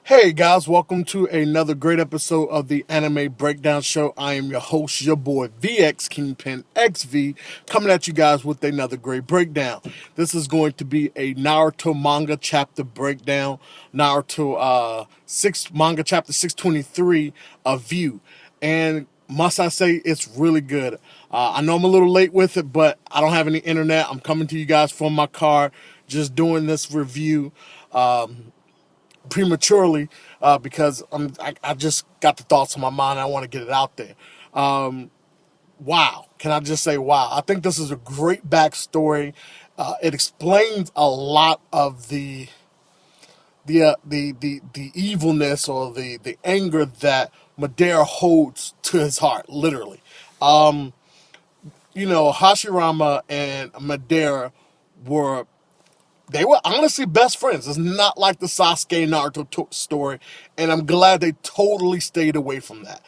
Hey guys, welcome to another great episode of the Anime Breakdown Show. I am your host, your boy VX Kingpin XV, coming at you guys with another great breakdown. This is going to be a Naruto manga chapter breakdown. Naruto manga chapter 623, a view. And must I say, it's really good. I know I'm a little late with it, but I don't have any internet. I'm coming to you guys from my car, just doing this review. Prematurely because I just got the thoughts on my mind. I want to get it out there. Wow. Can I just say wow? I think this is a great backstory. It explains a lot of the evilness or the anger that Madara holds to his heart, literally. Hashirama and Madara were they were honestly best friends. It's not like the Sasuke Naruto story, and I'm glad they totally stayed away from that.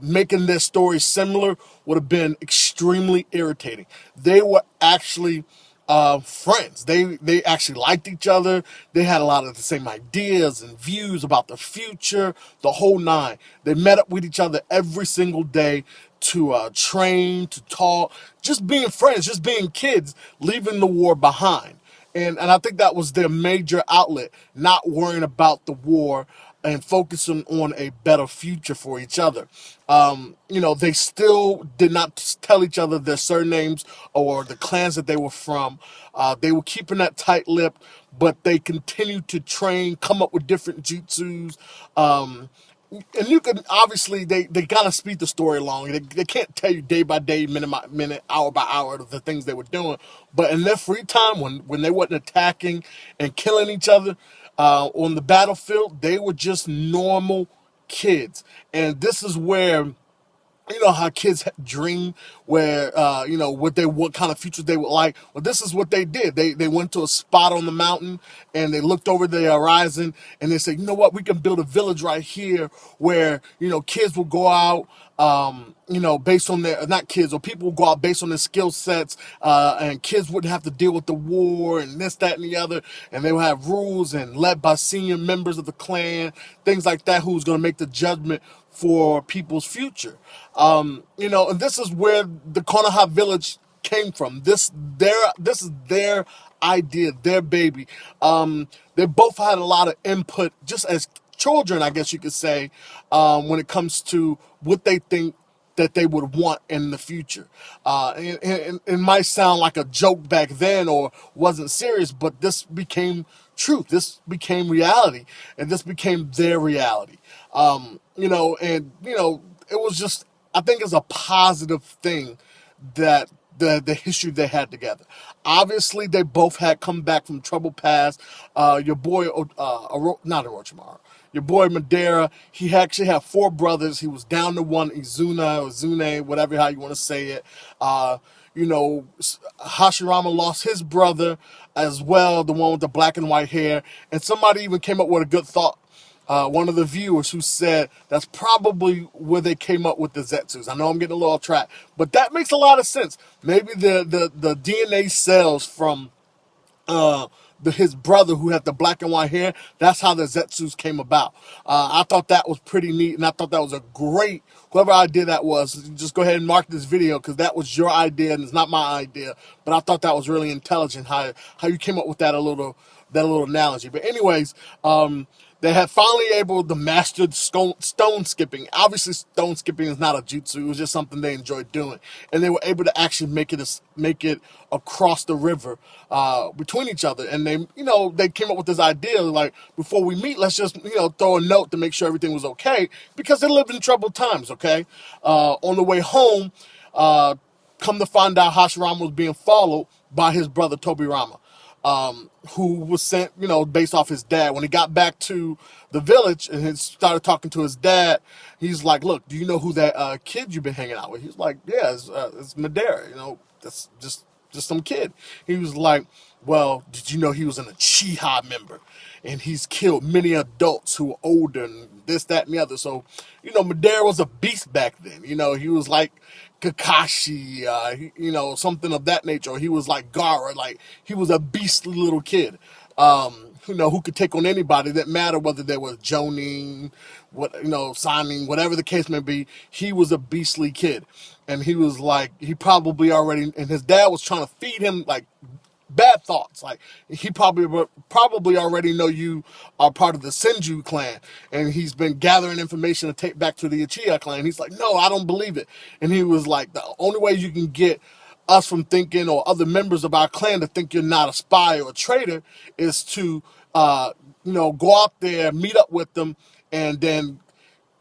Making their story similar would have been extremely irritating. They were actually friends. They actually liked each other. They had a lot of the same ideas and views about the future, the whole nine. They met up with each other every single day to train, to talk, just being friends, just being kids, leaving the war behind. And I think that was their major outlet, not worrying about the war and focusing on a better future for each other. They still did not tell each other their surnames or the clans that they were from. They were keeping that tight lip, but they continued to train, come up with different jutsus. And you can obviously they gotta speed the story along. They can't tell you day by day, minute by minute, hour by hour of the things they were doing. But in their free time, when they wasn't attacking and killing each other on the battlefield, they were just normal kids. And this is where how kids dream, where what kind of future they would like. Well, this is what they did. They went to a spot on the mountain and they looked over the horizon and they said, you know what, we can build a village right here where kids will go out. Based on their, not kids, or people will go out based on their skill sets, and kids wouldn't have to deal with the war and this, that, and the other, and they would have rules and led by senior members of the clan, things like that, who's going to make the judgment for people's future. And this is where the Konoha village came from. This is their idea, their baby. They both had a lot of input, just as children, I guess you could say, when it comes to what they think that they would want in the future. And it might sound like a joke back then or wasn't serious, but this became truth. This became reality, and this became their reality. It was just, I think it's a positive thing that the history they had together. Obviously, they both had come back from troubled past. Your boy, not Orochimaru, your boy Madara, he actually had four brothers. He was down to one, Izuna or Zune, whatever how you want to say it. Hashirama lost his brother as well, the one with the black and white hair. And somebody even came up with a good thought. One of the viewers who said that's probably where they came up with the Zetsus. I know I'm getting a little off track, but that makes a lot of sense. Maybe the DNA cells from his brother who had the black and white hair, that's how the Zetsus came about. I thought that was pretty neat, and I thought that was a great, whoever idea that was, just go ahead and mark this video because that was your idea and it's not my idea. But I thought that was really intelligent how you came up with that little analogy. But anyways, they had finally able to master stone skipping. Obviously, stone skipping is not a jutsu. It was just something they enjoyed doing. And they were able to actually make it across the river between each other. And they came up with this idea, like, before we meet, let's just, throw a note to make sure everything was okay. Because they lived in troubled times, okay? On the way home, come to find out Hashirama was being followed by his brother Tobirama. Who was sent, based off his dad. When he got back to the village and he started talking to his dad, he's like, look, do you know who that kid you've been hanging out with? He's like, yeah, it's Madara, that's just some kid. He was like, well, did you know he was an Uchiha member? And he's killed many adults who were older and this, that, and the other. So, Madara was a beast back then. He was like Kakashi, something of that nature. Or he was like Gaara, like he was a beastly little kid. who could take on anybody. That matter whether they were Jonin, signing, whatever the case may be. He was a beastly kid, and he was like, he probably already, and his dad was trying to feed him like bad thoughts. Like, he probably already know you are part of the Senju clan, and he's been gathering information to take back to the Uchiha clan. He's like, no, I don't believe it. And he was like, the only way you can get us from thinking, or other members of our clan to think you're not a spy or a traitor, is to go out there, meet up with them, and then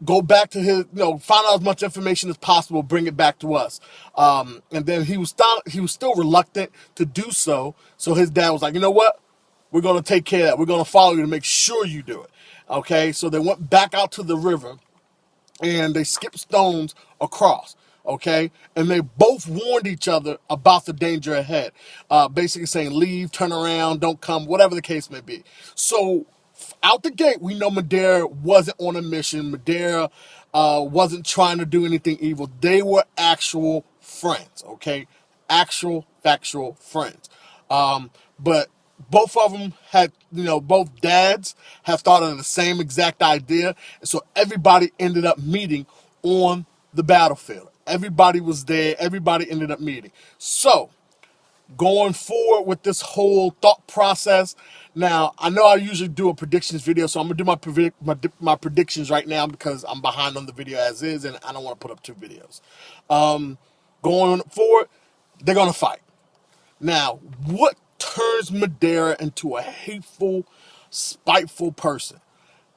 go back to his, find out as much information as possible, bring it back to us. And then he was still reluctant to do so. So his dad was like, you know what? We're going to take care of that. We're going to follow you to make sure you do it. Okay. So they went back out to the river, and they skipped stones across. Okay. And they both warned each other about the danger ahead. Basically saying, leave, turn around, don't come, whatever the case may be. So out the gate, we know Madara wasn't on a mission. Madara wasn't trying to do anything evil. They were actual friends, okay? Actual, factual friends. But both of them had, both dads have thought of the same exact idea. And so everybody ended up meeting on the battlefield. Everybody was there. Everybody ended up meeting. So, going forward with this whole thought process. Now, I know I usually do a predictions video, so I'm going to do my predictions right now because I'm behind on the video as is, and I don't want to put up 2 videos. Going forward, they're going to fight. Now, what turns Madara into a hateful, spiteful person?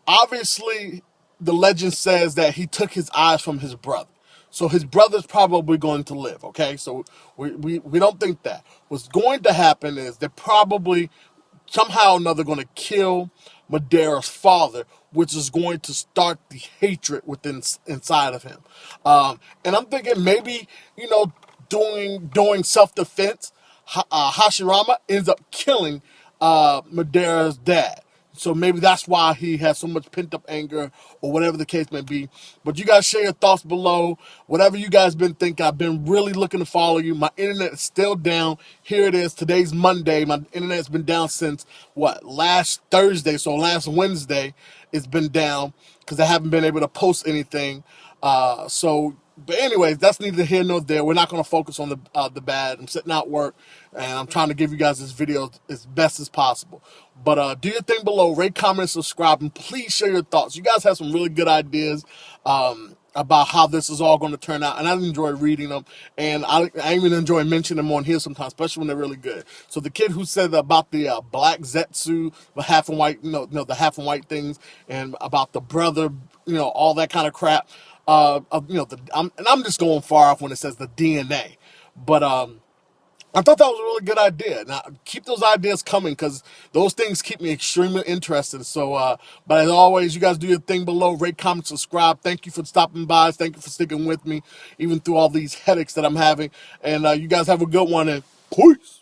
Obviously, the legend says that he took his eyes from his brother. So his brother's probably going to live, okay? So we don't think that. What's going to happen is they're probably somehow or another going to kill Madara's father, which is going to start the hatred inside of him. And I'm thinking maybe, doing self-defense, Hashirama ends up killing Madara's dad. So maybe that's why he has so much pent-up anger, or whatever the case may be. But you guys share your thoughts below. Whatever you guys been thinking, I've been really looking to follow you. My internet is still down. Here it is. Today's Monday. My internet's been down since, last Thursday. So last Wednesday, it's been down because I haven't been able to post anything. But anyways, that's neither here nor there. We're not going to focus on the bad. I'm sitting out work, and I'm trying to give you guys this video as best as possible. But do your thing below, rate, comment, subscribe, and please share your thoughts. You guys have some really good ideas about how this is all going to turn out, and I enjoy reading them, and I even enjoy mentioning them on here sometimes, especially when they're really good. So the kid who said about the black Zetsu, the half and white, the half and white things, and about the brother, all that kind of crap. I'm just going far off when it says the DNA, but I thought that was a really good idea. Now, keep those ideas coming because those things keep me extremely interested. So, but as always, you guys do your thing below, rate, comment, subscribe. Thank you for stopping by. Thank you for sticking with me, even through all these headaches that I'm having. And you guys have a good one, and peace.